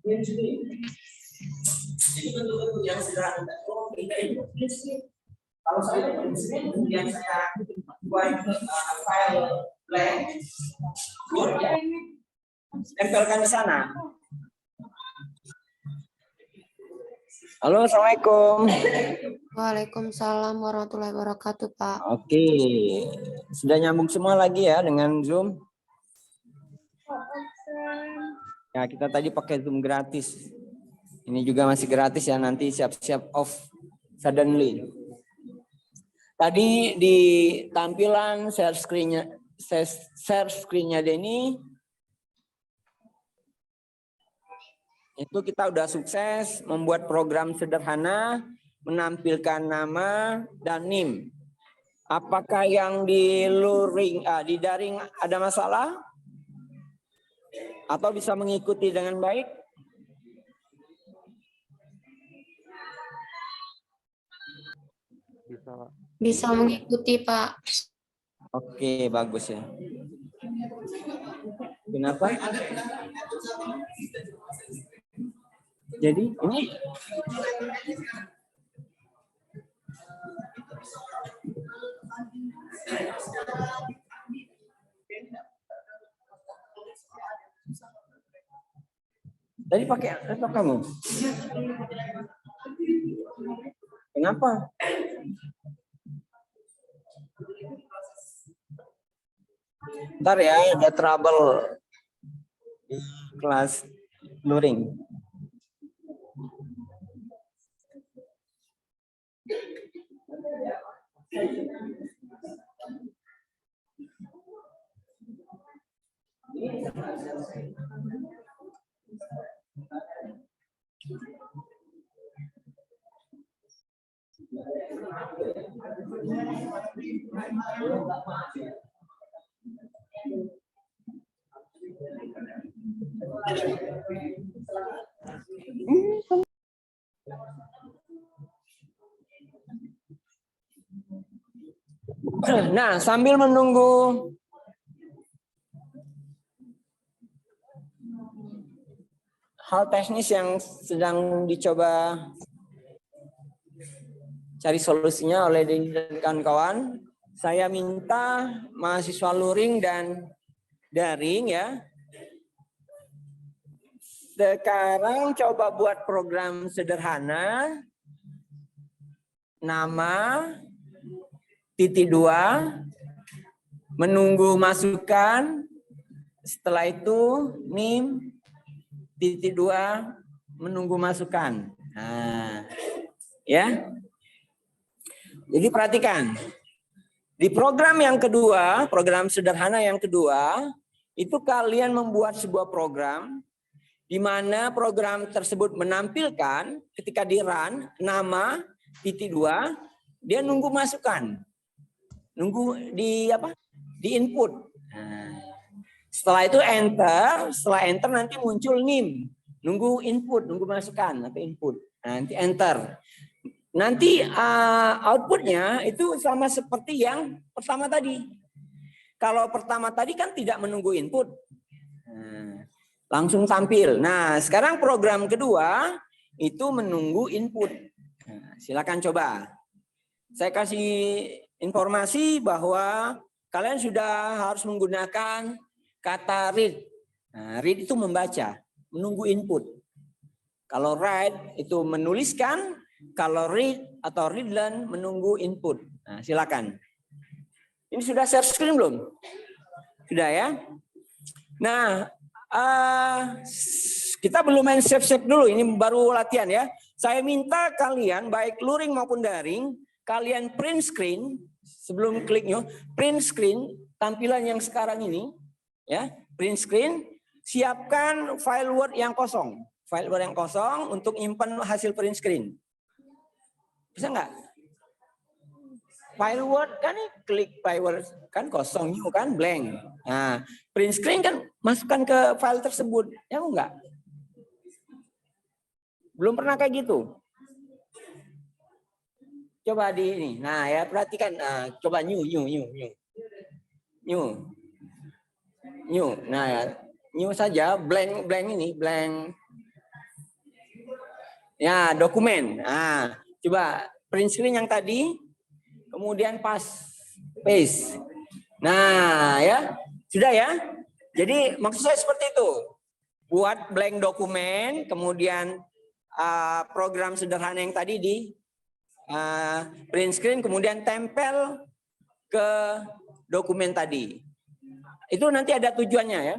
Jadi bentuk-bentuk yang sederhana. Kalau saya kemudian saya buat file blank, tempelkan di sana. Halo, assalamualaikum. Waalaikumsalam warahmatullahi wabarakatuh, Pak. Oke, sudah nyambung semua lagi ya dengan Zoom. Ya, kita tadi pakai Zoom gratis. Ini juga masih gratis ya, nanti siap-siap off suddenly. Tadi di tampilan share screen-nya Denny itu kita udah sukses membuat program sederhana, menampilkan nama dan NIM. Apakah yang di di daring ada masalah? Atau bisa mengikuti dengan baik? Bisa mengikuti, Pak. Oke, bagus ya. Kenapa? Jadi ini tadi pakai laptop kamu. Kenapa? Ntar ya, ada trouble di kelas luring. Nah, sambil menunggu hal teknis yang sedang dicoba cari solusinya oleh Denny dan kawan-kawan, saya minta mahasiswa luring dan daring ya. Sekarang coba buat program sederhana, nama, titik 2, menunggu masukan, setelah itu NIM, titik 2, menunggu masukan. Nah, ya. Jadi perhatikan, di program yang kedua, program sederhana yang kedua, itu kalian membuat sebuah program di mana program tersebut menampilkan ketika di run nama titik 2, dia nunggu masukan, nunggu di apa? Di input. Nah, setelah itu enter, setelah enter nanti muncul NIM, nunggu input, nunggu masukan atau input. Nah, nanti enter. Nanti outputnya itu sama seperti yang pertama tadi. Kalau pertama tadi kan tidak menunggu input, langsung tampil. Nah, sekarang program kedua itu menunggu input. Nah, silakan coba. Saya kasih informasi bahwa kalian sudah harus menggunakan kata read. Nah, read itu membaca, menunggu input. Kalau write itu menuliskan, kalau read atau readlearn menunggu input. Nah, silakan. Ini sudah share screen belum? Sudah ya? Nah, kita belum main save dulu. Ini baru latihan ya. Saya minta kalian baik luring maupun daring, kalian print screen sebelum klik new, print screen tampilan yang sekarang ini, ya, print screen. Siapkan file Word yang kosong, file Word yang kosong untuk nyimpan hasil print screen. Bisa nggak? File Word kan klik file Word kan kosong, new kan blank. Nah, print screen kan masukkan ke file tersebut, ya enggak? Belum pernah kayak gitu. Coba di ini. Nah, ya perhatikan. Nah, coba new. New. Nah, ya. New saja, blank ini, blank. Ya, dokumen. Nah, coba print screen yang tadi, kemudian paste. Nah, ya. Sudah ya? Jadi maksud saya seperti itu. Buat blank dokumen, kemudian program sederhana yang tadi di print screen, kemudian tempel ke dokumen tadi. Itu nanti ada tujuannya ya.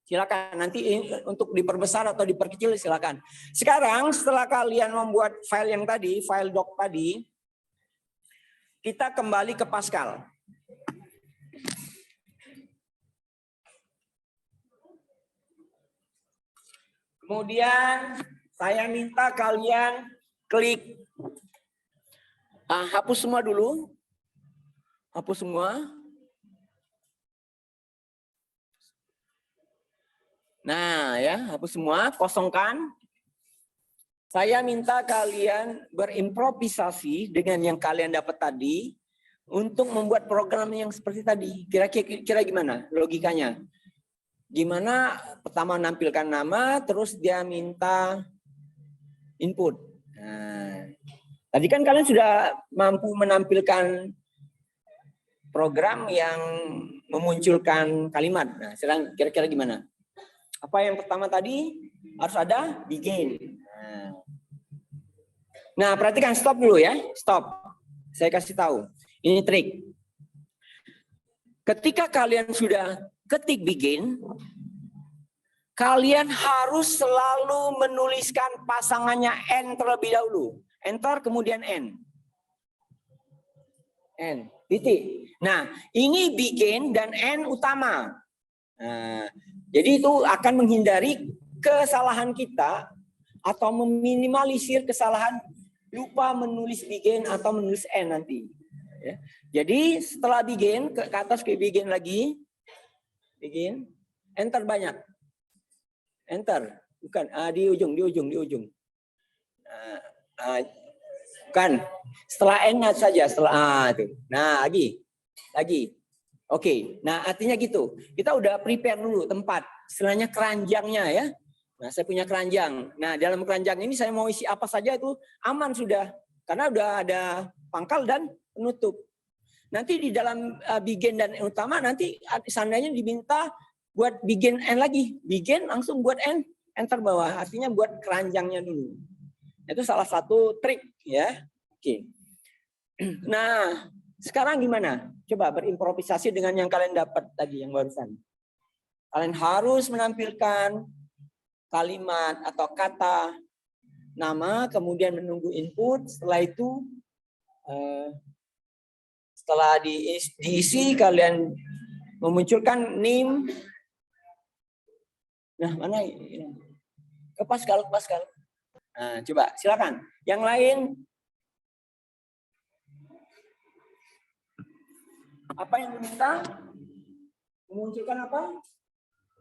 Silakan nanti untuk diperbesar atau diperkecil silakan. Sekarang setelah kalian membuat file yang tadi, file doc tadi, kita kembali ke Pascal. Kemudian saya minta kalian klik hapus semua dulu. Hapus semua. Nah, ya, hapus semua, kosongkan. Saya minta kalian berimprovisasi dengan yang kalian dapat tadi untuk membuat program yang seperti tadi. Kira-kira gimana logikanya? Gimana pertama menampilkan nama, terus dia minta input. Nah, tadi kan kalian sudah mampu menampilkan program yang memunculkan kalimat. Nah, sekarang kira-kira gimana? Apa yang pertama tadi? Harus ada begin. Nah, perhatikan, stop dulu ya. Stop. Saya kasih tahu. Ini trik. Ketika kalian sudah ketik begin, kalian harus selalu menuliskan pasangannya N terlebih dahulu. Enter, kemudian N. N. Titik. Nah, ini begin dan N utama. Nah, jadi itu akan menghindari kesalahan kita atau meminimalisir kesalahan lupa menulis begin atau menulis N nanti. Ya. Jadi setelah begin, ke atas ke begin lagi. Begin. Enter banyak. Enter. Bukan. Di ujung. Bukan. Setelah N saja. Setelah itu. Nah, lagi. Oke, nah artinya gitu. Kita udah prepare dulu tempat. Istilahnya keranjangnya ya. Nah, saya punya keranjang. Nah, dalam keranjang ini saya mau isi apa saja itu aman sudah. Karena udah ada pangkal dan penutup. Nanti di dalam begin dan N utama nanti seandainya diminta buat begin N lagi. Begin langsung buat N, enter bawah. Artinya buat keranjangnya dulu. Itu salah satu trik ya. Oke. Nah, sekarang gimana? Coba berimprovisasi dengan yang kalian dapat tadi yang barusan. Kalian harus menampilkan kalimat atau kata nama, kemudian menunggu input. Setelah itu, setelah diisi, kalian memunculkan name. Nah, mana? Ke Pascal. Nah, coba silakan. Yang lain. Apa yang diminta? Memunculkan apa?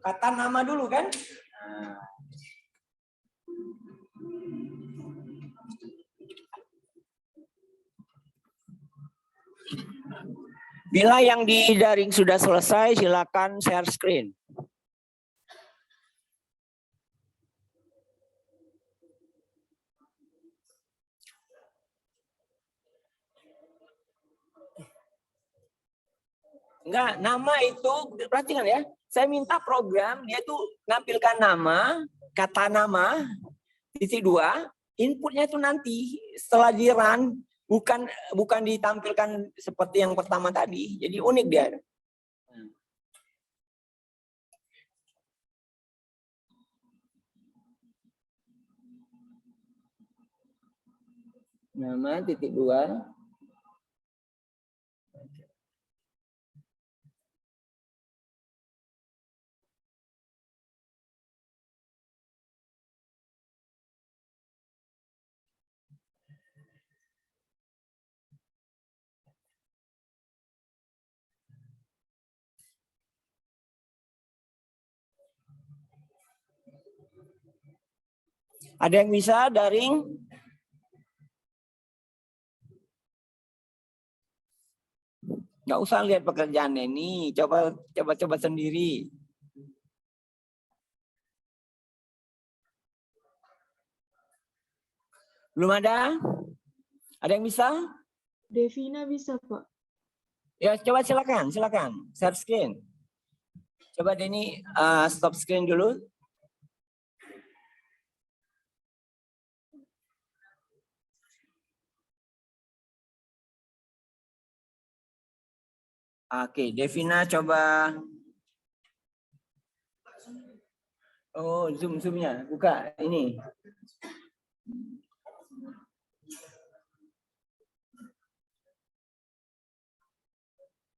Kata nama dulu kan? Nah. Bila yang di daring sudah selesai, silakan share screen. Enggak, nama itu, perhatikan ya. Saya minta program, dia tuh nampilkan nama, kata nama, titik 2, inputnya itu nanti setelah di run, bukan ditampilkan seperti yang pertama tadi. Jadi unik dia. Nama, titik 2. Ada yang bisa daring? Nggak usah lihat pekerjaannya ini, coba sendiri. Belum ada? Ada yang bisa? Devina bisa, Pak. Ya, coba silakan. Share screen. Coba Denny stop screen dulu. Oke, Devina coba. Oh, zoom-nya. Buka ini.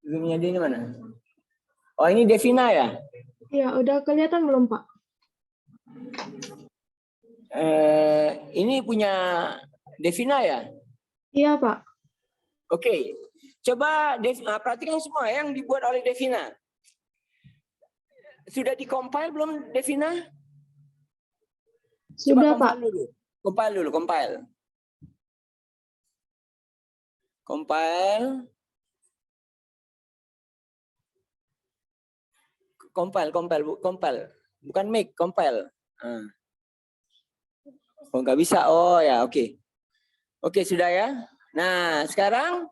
Zoom-nya dia ini mana? Oh, ini Devina ya? Ya, udah kelihatan belum, Pak? Ini punya Devina ya? Iya, Pak. Oke. Coba perhatikan semua yang dibuat oleh Devina. Sudah di-compile belum, Devina? Sudah, Coba Pak. compile dulu. Compile. Bukan make, compile. Oh, nggak bisa. Oh ya, oke. Oke, sudah ya. Nah, sekarang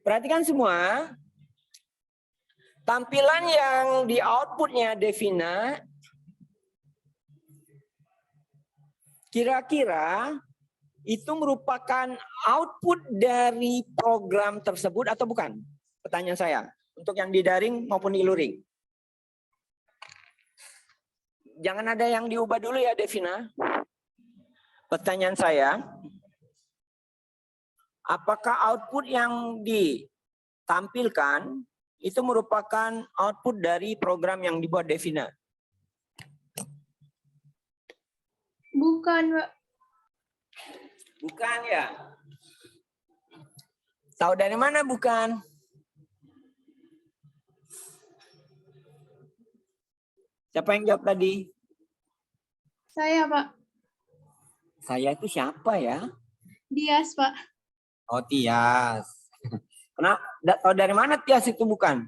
perhatikan semua. Tampilan yang di outputnya Devina, kira-kira itu merupakan output dari program tersebut atau bukan? Pertanyaan saya. Untuk yang di daring maupun di luring. Jangan ada yang diubah dulu ya, Devina. Pertanyaan saya, apakah output yang ditampilkan itu merupakan output dari program yang dibuat Devina? Bukan, Pak. Bukan ya? Tahu dari mana bukan? Siapa yang jawab tadi? Saya, Pak. Saya itu siapa ya? Dias, Pak. Oh, Tias. Kenapa? Tahu dari mana Tias itu bukan?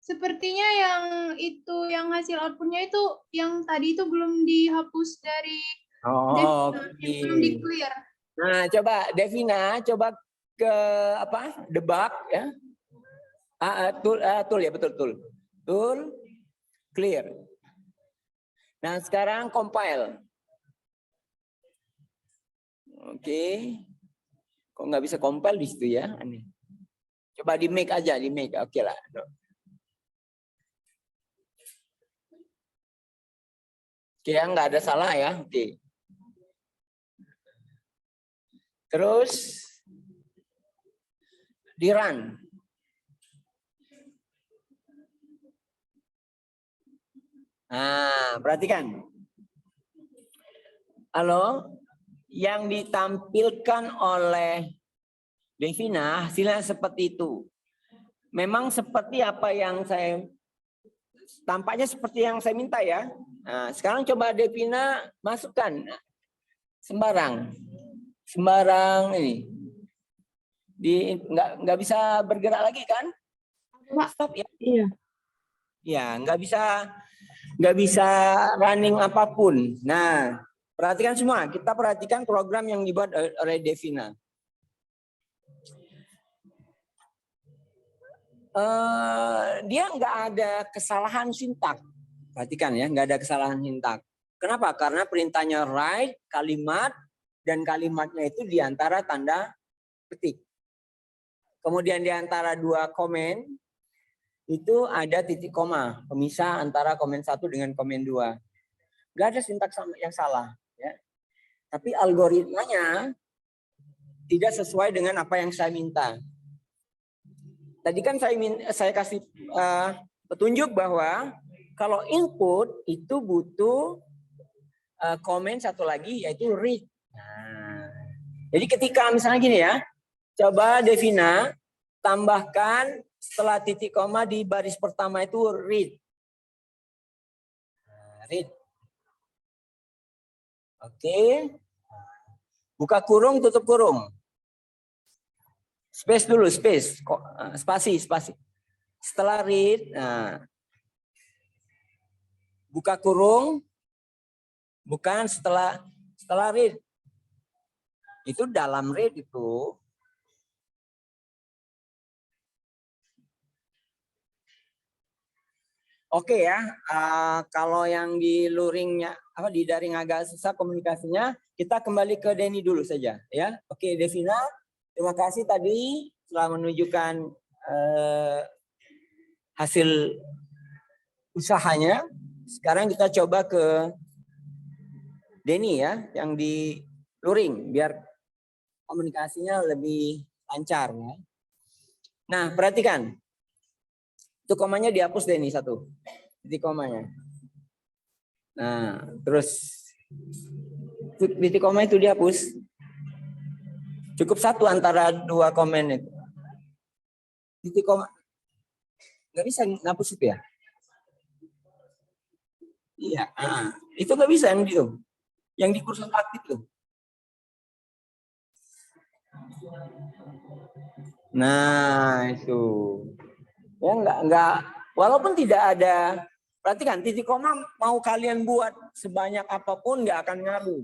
Sepertinya yang itu, yang hasil outputnya itu, yang tadi itu belum dihapus dari Oh, yang belum di-clear. Nah, coba Devina, coba ke debug ya. Tool ya, betul. Tool, clear. Nah, sekarang compile. Oke. Kok nggak bisa compile di situ ya? Aneh. Coba di make aja, di make. Oke lah. Oke, ya, nggak ada salah ya. Oke. Terus di run. Nah, perhatikan. Halo, yang ditampilkan oleh Devina hasilnya seperti itu. Memang seperti apa yang saya, tampaknya seperti yang saya minta ya. Nah, sekarang coba Devina masukkan sembarang ini. Nggak bisa bergerak lagi kan? Stop ya. Iya. Ya, nggak bisa running apapun. Nah, perhatikan semua. Kita perhatikan program yang dibuat oleh Devina. Dia nggak ada kesalahan sintak. Perhatikan ya, nggak ada kesalahan sintak. Kenapa? Karena perintahnya write kalimat dan kalimatnya itu di antara tanda petik. Kemudian di antara dua komen itu ada titik koma, pemisah antara komen 1 dengan komen 2. Nggak ada sintak yang salah. Ya. Tapi algoritmanya tidak sesuai dengan apa yang saya minta. Tadi kan saya kasih petunjuk bahwa kalau input itu butuh komen satu lagi yaitu read. Nah, jadi ketika misalnya gini ya, coba Devina tambahkan setelah titik koma di baris pertama itu read. Read. Oke. Buka kurung, tutup kurung. Space dulu, space. Spasi. Setelah read, nah, buka kurung, bukan setelah read. Itu dalam read itu. Oke ya, kalau yang di luringnya di daring agak susah komunikasinya, kita kembali ke Denny dulu saja ya. Oke, Devina, terima kasih tadi telah menunjukkan hasil usahanya. Sekarang kita coba ke Denny ya, yang di luring biar komunikasinya lebih lancar ya. Nah, perhatikan. Itu komanya dihapus Denny satu. Titik komanya. Nah, terus titik koma itu dihapus. Cukup satu antara dua komen itu. Titik koma. Nggak bisa ngapus itu ya? Iya. Itu nggak bisa yang itu. Yang di kursus aktif tuh. Nah, itu. Ya enggak walaupun tidak ada, perhatikan titik koma mau kalian buat sebanyak apapun nggak akan ngaruh.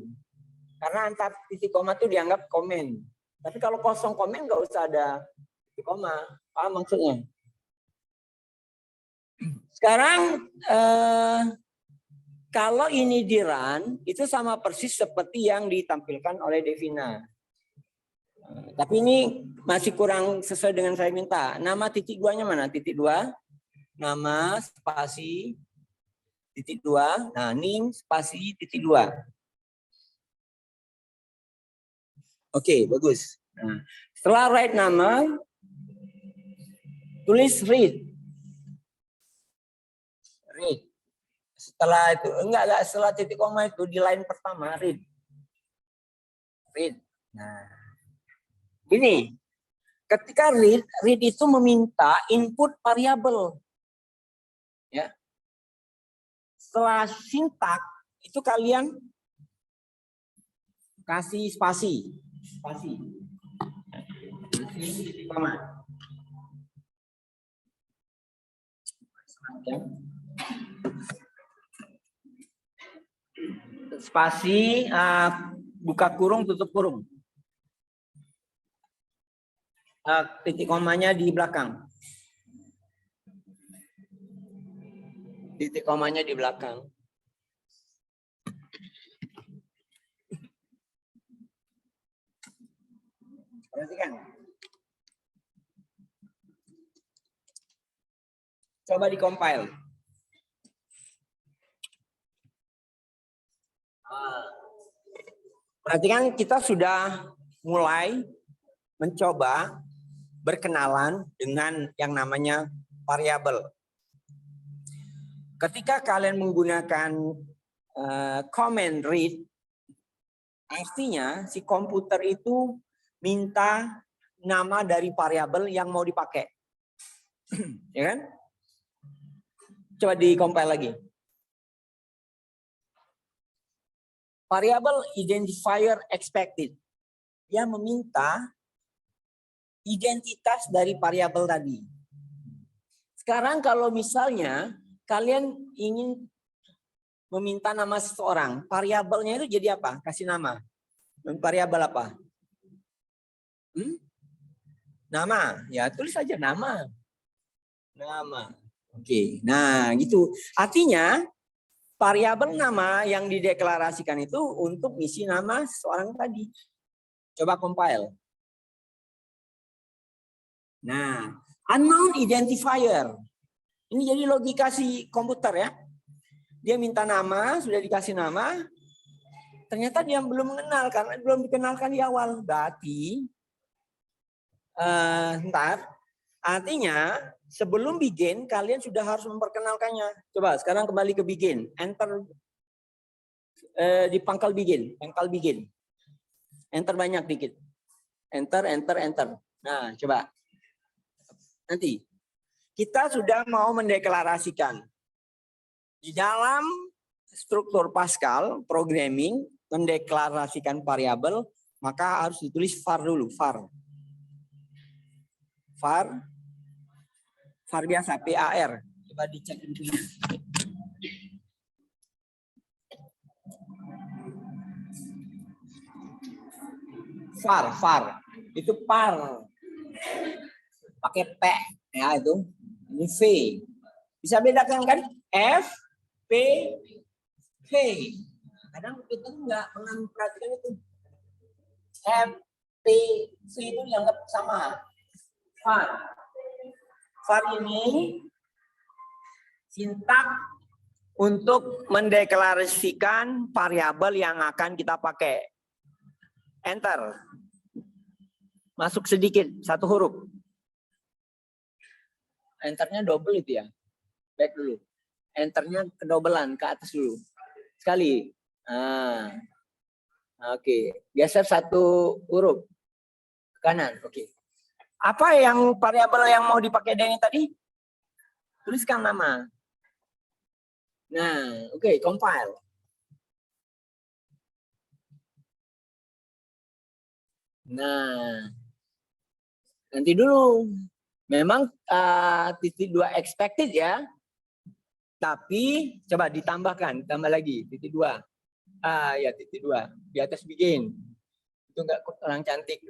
Karena antar titik koma itu dianggap komen. Tapi kalau kosong komen nggak usah ada titik koma. Paham maksudnya? Sekarang kalau ini di run itu sama persis seperti yang ditampilkan oleh Devina. Tapi ini masih kurang sesuai dengan saya minta. Nama titik duanya mana? Titik dua. Nama spasi titik dua. Nah, nim spasi titik dua. Oke, bagus. Nah, setelah write nama, tulis read. Read. Setelah itu, enggak setelah titik koma itu di line pertama, read. Read. Nah, ini ketika read itu meminta input variabel. Ya. Setelah sintak itu kalian kasih spasi. Spasi. Spasi buka kurung tutup kurung. Titik komanya di belakang. Titik komanya di belakang. Perhatikan. Coba di-compile. Perhatikan kita sudah mulai mencoba berkenalan dengan yang namanya variabel. Ketika kalian menggunakan command read, artinya si komputer itu minta nama dari variabel yang mau dipakai. Ya kan? Coba di-compile lagi. Variabel identifier expected. Dia meminta identitas dari variabel tadi. Sekarang kalau misalnya kalian ingin meminta nama seseorang, variabelnya itu jadi apa? Kasih nama. Variabel apa? Nama. Ya, tulis saja nama. Nama. Oke. Nah, gitu. Artinya variabel nama yang dideklarasikan itu untuk isi nama seseorang tadi. Coba compile. Nah, unknown identifier. Ini jadi logika si komputer ya. Dia minta nama, sudah dikasih nama. Ternyata dia belum mengenal karena belum dikenalkan di awal. Berarti, artinya sebelum begin kalian sudah harus memperkenalkannya. Coba sekarang kembali ke begin. Enter di pangkal begin. Pangkal begin. Enter banyak dikit. Enter, enter, enter. Nah, coba. Nanti kita sudah mau mendeklarasikan di dalam struktur Pascal programming mendeklarasikan variabel, maka harus ditulis var dulu, var biasa, PAR. Coba dicek intinya. Far. Itu par. Pakai P. Ya, itu. Ini V. Bisa bedakan kan? F, P, V. Kadang kita nggak pernah memperhatikan itu. F, P, V itu dianggap sama. Far. Far ini sintak untuk mendeklarasikan variabel yang akan kita pakai. Enter. Masuk sedikit, satu huruf. Enternya double itu ya. Back dulu. Enternya kedobelan, ke atas dulu. Sekali. Nah. Oke. Geser satu huruf. Ke kanan. Oke. Apa yang variabel yang mau dipakai Denny tadi? Tuliskan nama. Nah, oke, compile. Nah, nanti dulu. Memang titik 2 expected ya. Tapi coba ditambahkan, tambah lagi titik 2. Ya titik 2 di atas begin. Itu enggak kurang cantik.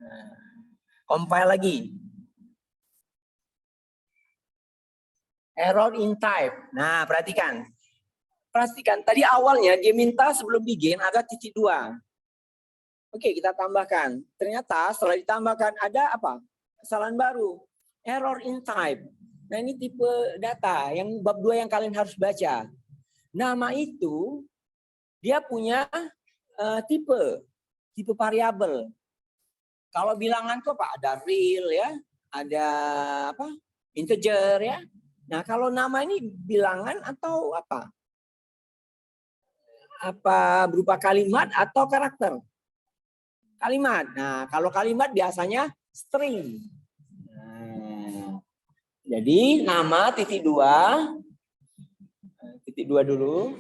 Nah, compile lagi. Error in type. Nah, perhatikan. Perhatikan, tadi awalnya dia minta sebelum begin ada titik 2. Oke, kita tambahkan. Ternyata setelah ditambahkan ada apa? Kesalahan baru. Error in type. Nah, ini tipe data yang bab 2 yang kalian harus baca. Nama itu dia punya tipe variabel. Kalau bilangan tuh apa? Ada real ya, ada apa? Integer ya. Nah, kalau nama ini bilangan atau apa? Apa berupa kalimat atau karakter? Kalimat. Nah, kalau kalimat biasanya string. Nah, jadi nama titik 2. Titik 2 dulu.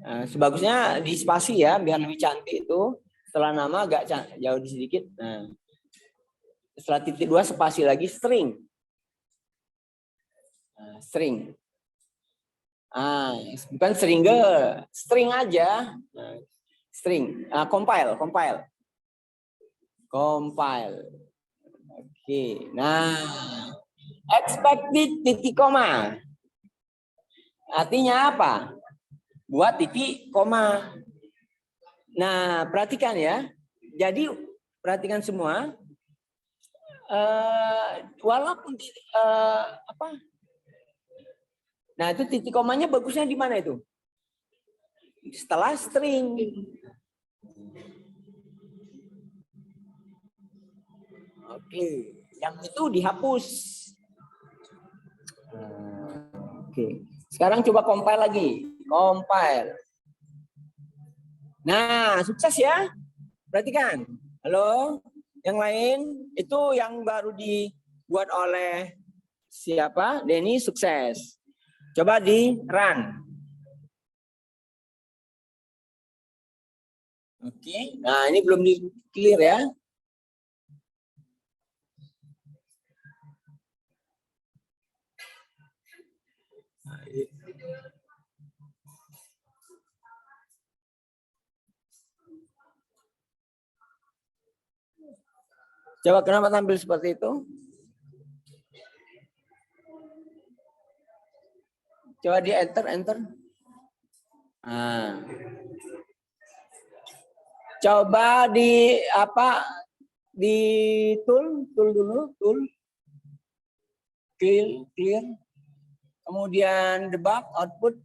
Nah, sebagusnya di spasi ya, biar lebih cantik itu. Setelah nama agak jauh sedikit. Nah, setelah titik 2 spasi lagi string. Nah, string. Bukan string aja. Nah, string. Compile. Oke. Nah, expected titik koma. Artinya apa? Buat titik koma. Nah, perhatikan ya. Jadi perhatikan semua. Walaupun apa? Nah, itu titik komanya bagusnya di mana itu? Setelah string. Oke, yang itu dihapus. Oke, sekarang coba compile lagi. Compile. Nah, sukses ya. Perhatikan. Halo, yang lain itu yang baru dibuat oleh siapa? Denny, sukses. Coba di run. Oke, nah ini belum di clear ya. Coba kenapa tampil seperti itu? Coba di enter. Nah. Coba di apa? Di tool dulu, clear. Kemudian debug output.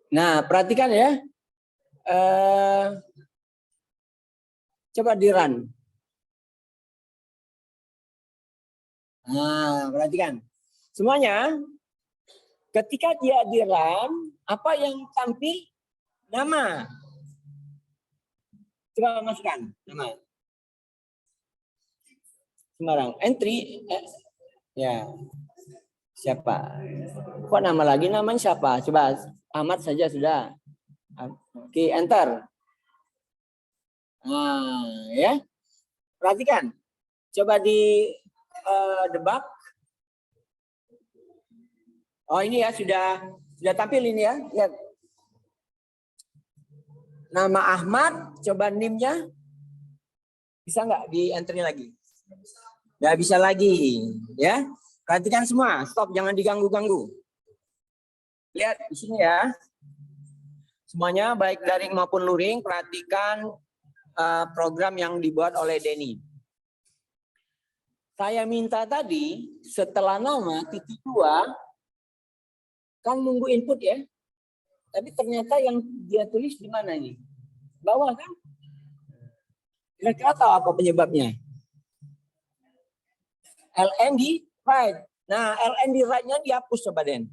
Nah, perhatikan ya. Coba di run. Nah, perhatikan. Semuanya, ketika dia di run, apa yang tampil? Nama. Coba masukkan nama. Sembarang. Entry. Ya. Siapa? Kok nama lagi? Namanya siapa? Coba Ahmad saja sudah. Oke, enter. Nah, ya. Perhatikan. Coba di debug. Oh, ini ya sudah Sudah tampil ini ya, lihat. Nama Ahmad, coba NIM-nya. Bisa nggak di entry lagi? Nggak bisa lagi, ya. Perhatikan semua, stop, jangan diganggu-ganggu. Lihat di sini ya. Semuanya baik daring maupun luring, perhatikan program yang dibuat oleh Denny. Saya minta tadi setelah nama titik 2 kan nunggu input ya. Tapi ternyata yang dia tulis di mana ini? Bawah kan? Kira-kira tahu apa penyebabnya? LN di right. Nah, LN di right-nya dihapus coba Den.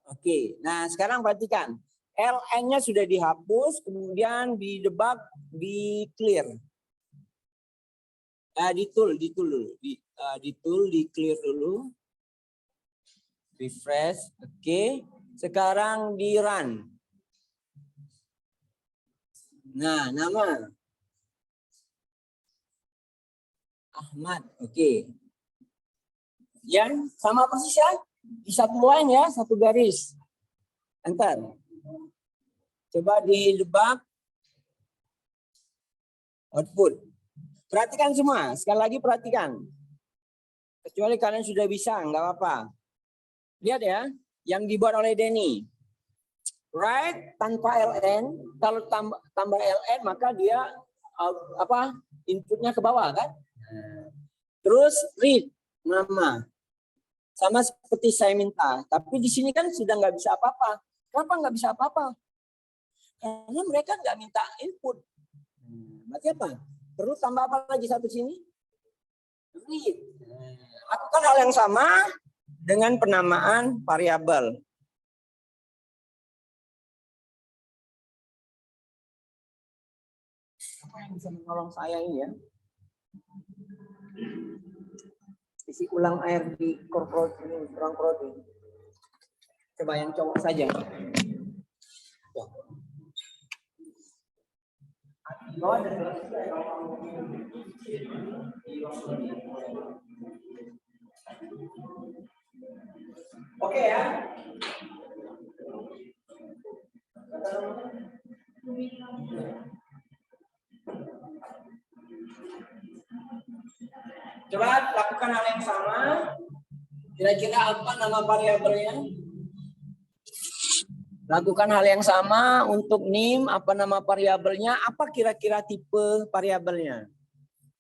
Oke, nah sekarang perhatikan. LN-nya sudah dihapus, kemudian di debug, di clear. Di tool dulu. Di tool, di clear dulu. Refresh, oke. Sekarang di run. Nah, nama. Ahmad, oke. Ya, sama persis ya. Di satu line ya, satu garis. Enter. Coba di debug. Output. Perhatikan semua. Sekali lagi perhatikan. Kecuali kalian sudah bisa, nggak apa-apa. Lihat ya, yang dibuat oleh Denny. Right tanpa LN, kalau tambah LN maka dia inputnya ke bawah kan? Terus read nama. Sama seperti saya minta, tapi di sini kan sudah nggak bisa apa-apa. Kenapa nggak bisa apa-apa? Karena mereka nggak minta input. Berarti apa? Perlu tambah apa lagi satu sini? Read. Lakukan hal yang sama dengan penamaan variabel. Apa yang bisa menolong saya ini ya? Isi ulang air di kurang protein. Coba yang cowok saja. Oke ya. Coba lakukan hal yang sama. Kira-kira apa nama variabelnya? Lakukan hal yang sama untuk NIM. Apa nama variabelnya? Apa kira-kira tipe variabelnya?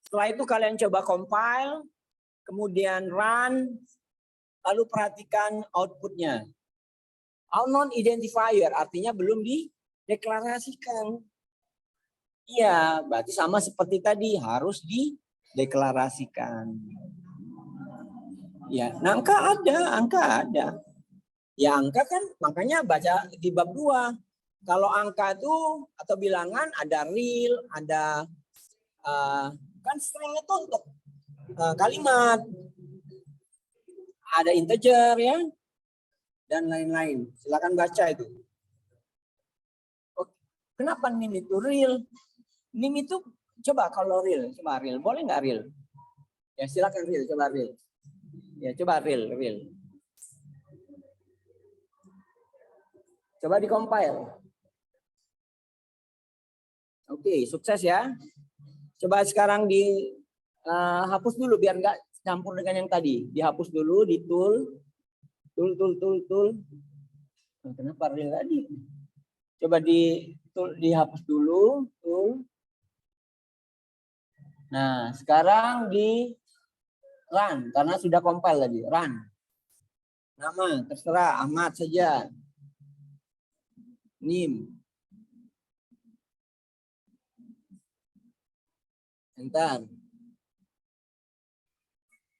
Setelah itu kalian coba compile, kemudian run, lalu perhatikan outputnya. Unknown identifier artinya belum dideklarasikan. Iya, berarti sama seperti tadi harus dideklarasikan. Ya, nah, angka ada. Ya angka kan makanya baca di bab 2. Kalau angka itu atau bilangan ada real, ada kan string itu untuk kalimat. Ada integer ya. Dan lain-lain. Silakan baca itu. Kenapa NIM itu real? NIM itu coba kalau real, coba real. Boleh nggak real? Ya silakan real, coba real. Ya coba real. Coba di-compile. Oke, sukses ya. Coba sekarang dihapus dulu biar nggak campur dengan yang tadi. Dihapus dulu di tool. Nah, kenapa real tadi? Coba dihapus dulu. Tool. Nah, sekarang di run karena sudah compile tadi. Run. Nama terserah Ahmad saja. NIM. Enter.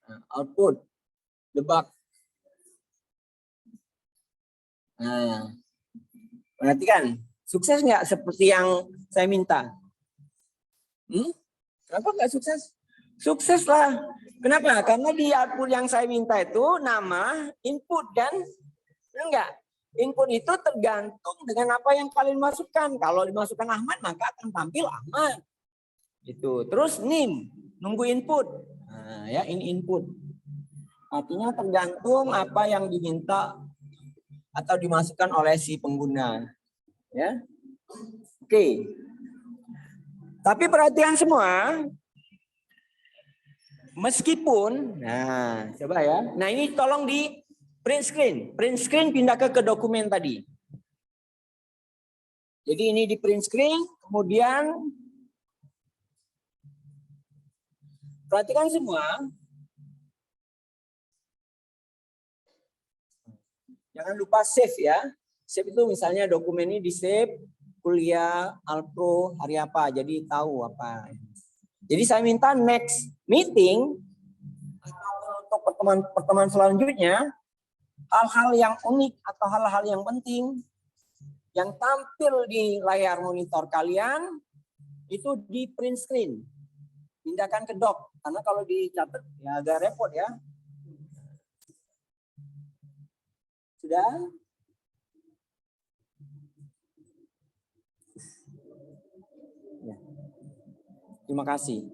Nah, output. Debug. Nah, perhatikan. Sukses nggak seperti yang saya minta? Kenapa nggak sukses? Sukses lah. Kenapa? Karena di output yang saya minta itu nama, input kan? Enggak. Input itu tergantung dengan apa yang kalian masukkan. Kalau dimasukkan Ahmad, maka akan tampil Ahmad. Itu. Terus NIM, nunggu input. Nah, ya ini input. Artinya tergantung apa yang diminta atau dimasukkan oleh si pengguna. Ya. Oke. Tapi perhatian semua. Meskipun, nah coba ya. Nah ini tolong di print screen. Print screen pindah ke dokumen tadi. Jadi ini di print screen, kemudian perhatikan semua. Jangan lupa save ya. Save itu misalnya dokumen ini di save kuliah Alpro hari apa, jadi tahu apa. Jadi saya minta next meeting atau untuk pertemuan selanjutnya hal-hal yang unik atau hal-hal yang penting yang tampil di layar monitor kalian itu di print screen. Pindahkan ke doc karena kalau dicatat ya agak repot ya. Sudah? Ya. Terima kasih.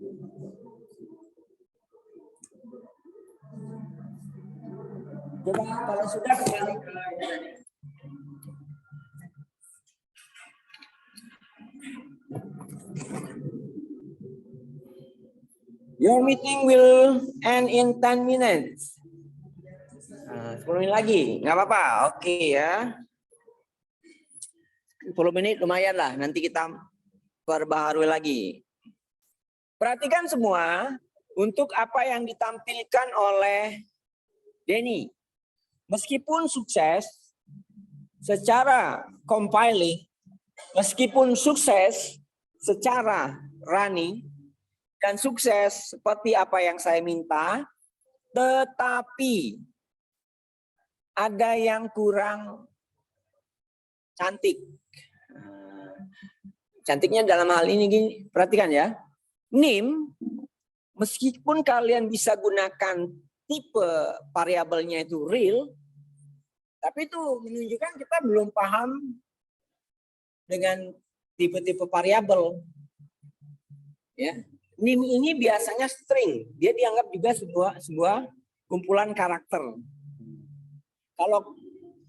Coba kalau sudah kembali ke Your meeting will end in 10 minutes. 10 menit lagi, nggak apa-apa. Oke ya. 10 menit lumayan lah, nanti kita perbaharui lagi. Perhatikan semua, untuk apa yang ditampilkan oleh Denny. Meskipun sukses secara compiling, meskipun sukses secara running, dan sukses seperti apa yang saya minta, tetapi ada yang kurang cantik. Cantiknya dalam hal ini gini, perhatikan ya. NIM, meskipun kalian bisa gunakan tipe variabelnya itu real, tapi itu menunjukkan kita belum paham dengan tipe-tipe variabel. Ya. NIM ini biasanya string, dia dianggap juga sebuah kumpulan karakter. Kalau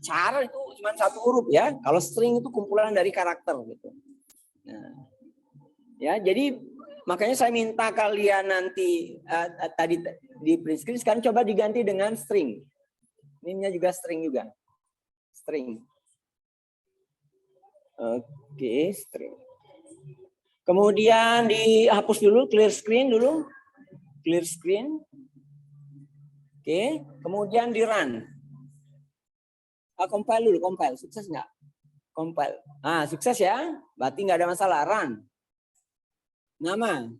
char itu cuma satu huruf ya, kalau string itu kumpulan dari karakter gitu. Nah, ya jadi makanya saya minta kalian nanti tadi di print screen sekarang coba diganti dengan string. NIM-nya juga string juga, string. Oke, string. Kemudian dihapus dulu, clear screen dulu. Clear screen. Oke, kemudian di run. Compile dulu, compile. Sukses nggak? Compile. Ah, sukses ya. Berarti nggak ada masalah. Run. Nama.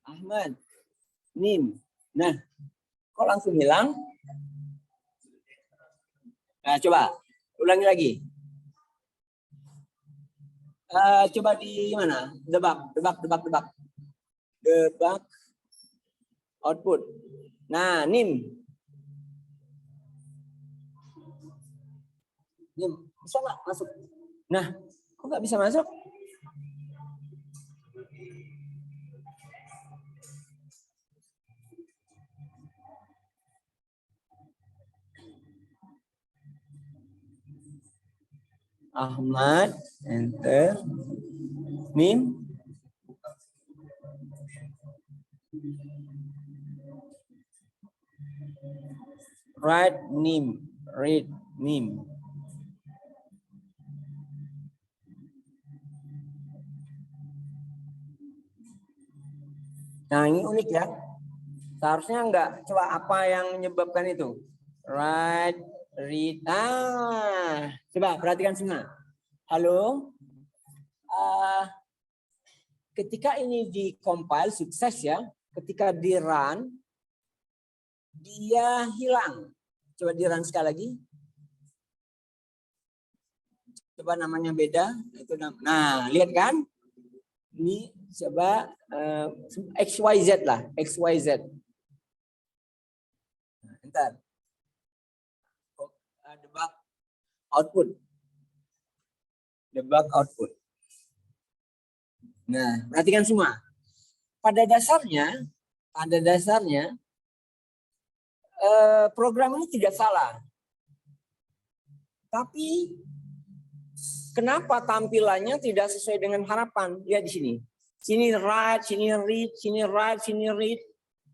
Ahmad. NIM. Nah, kok langsung hilang? Nah, coba. Ulangi lagi. Coba di mana? Debug output. Nah, NIM bisa nggak masuk? Nah, kok nggak bisa masuk? Ahmad, enter. NIM. Write NIM. Read NIM. Nah, ini unik ya. Seharusnya enggak. Coba apa yang menyebabkan itu? Write, read. Coba perhatikan semua. Halo. Ketika ini di-compile sukses ya. Ketika di-run, dia hilang. Coba di-run sekali lagi. Coba namanya beda. Nah, lihat kan? Ini coba XYZ lah. XYZ. Bentar. Debug output. Debug output. Nah, perhatikan semua. Pada dasarnya program ini tidak salah. Tapi kenapa tampilannya tidak sesuai dengan harapan? Lihat di sini. Sini write, sini read, sini write, sini read.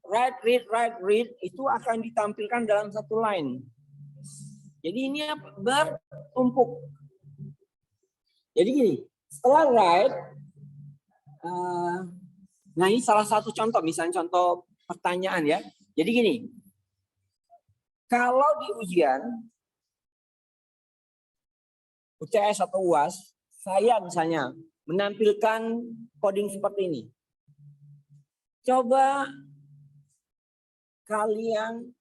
Write, read, write, read itu akan ditampilkan dalam satu line. Jadi ini bertumpuk. Jadi gini, setelah write, nah ini salah satu contoh, misalnya contoh pertanyaan ya. Jadi gini, kalau di ujian UTS atau UAS, saya misalnya menampilkan coding seperti ini. Coba kalian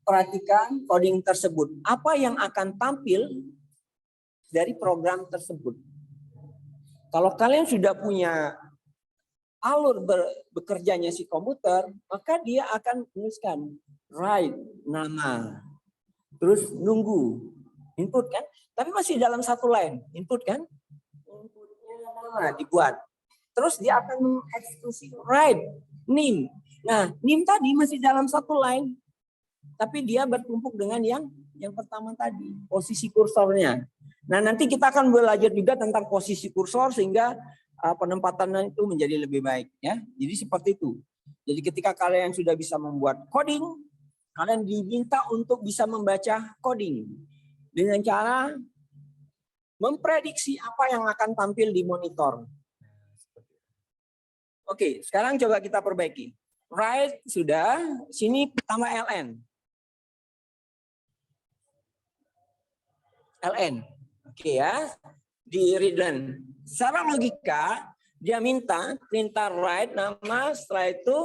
perhatikan coding tersebut. Apa yang akan tampil dari program tersebut? Kalau kalian sudah punya alur bekerjanya si komputer, maka dia akan tuliskan write nama, terus nunggu input kan, tapi masih dalam satu line input kan, inputnya nama dibuat, terus dia akan mengeksekusi write name. Nah name tadi masih dalam satu line, tapi dia bertumpuk dengan yang pertama tadi, posisi kursornya. Nah nanti kita akan belajar juga tentang posisi kursor sehingga penempatannya itu menjadi lebih baik ya. Jadi seperti itu. Jadi ketika kalian sudah bisa membuat coding, kalian diminta untuk bisa membaca coding dengan cara memprediksi apa yang akan tampil di monitor. Oke, sekarang coba kita perbaiki. Write sudah, sini pertama ln. LN. Oke ya, di readline. Secara logika, dia minta perintah write nama, setelah itu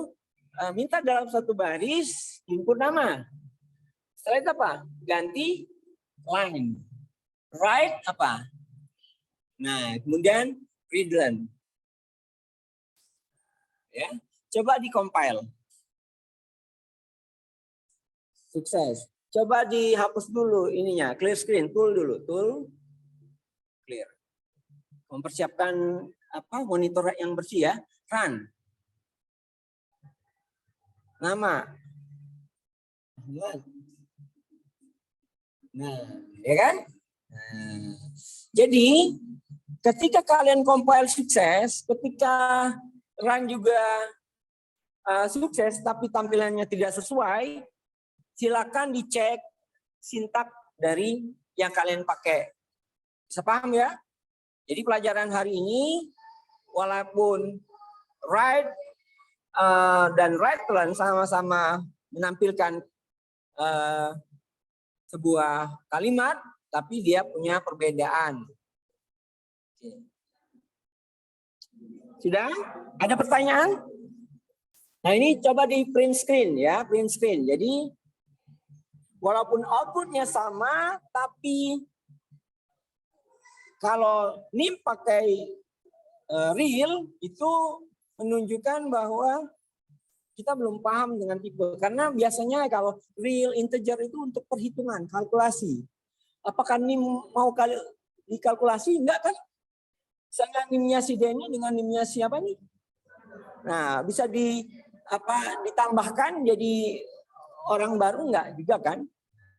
minta dalam satu baris input nama. Setelah itu apa? Ganti line. Write apa? Nah, kemudian readline. Ya, coba di-compile. Sukses. Coba dihapus dulu ininya, clear screen, tool dulu, tool clear. Mempersiapkan monitor yang bersih ya, run. Nama. Nah, ya kan? Nah, jadi ketika kalian compile sukses, ketika run juga sukses, tapi tampilannya tidak sesuai, silakan dicek sintak dari yang kalian pakai. Bisa paham ya? Jadi pelajaran hari ini, walaupun write dan write learn sama-sama menampilkan sebuah kalimat, tapi dia punya perbedaan. Sudah? Ada pertanyaan? Nah ini coba di print screen ya, print screen. Jadi walaupun outputnya sama, tapi kalau NIM pakai real itu menunjukkan bahwa kita belum paham dengan tipe. Karena biasanya kalau real integer itu untuk perhitungan, kalkulasi. Apakah NIM mau dikalkulasi? Enggak kan? Misalnya NIM-nya si Denny dengan NIM-nya siapa nih? Nah, bisa ditambahkan jadi orang baru enggak juga kan?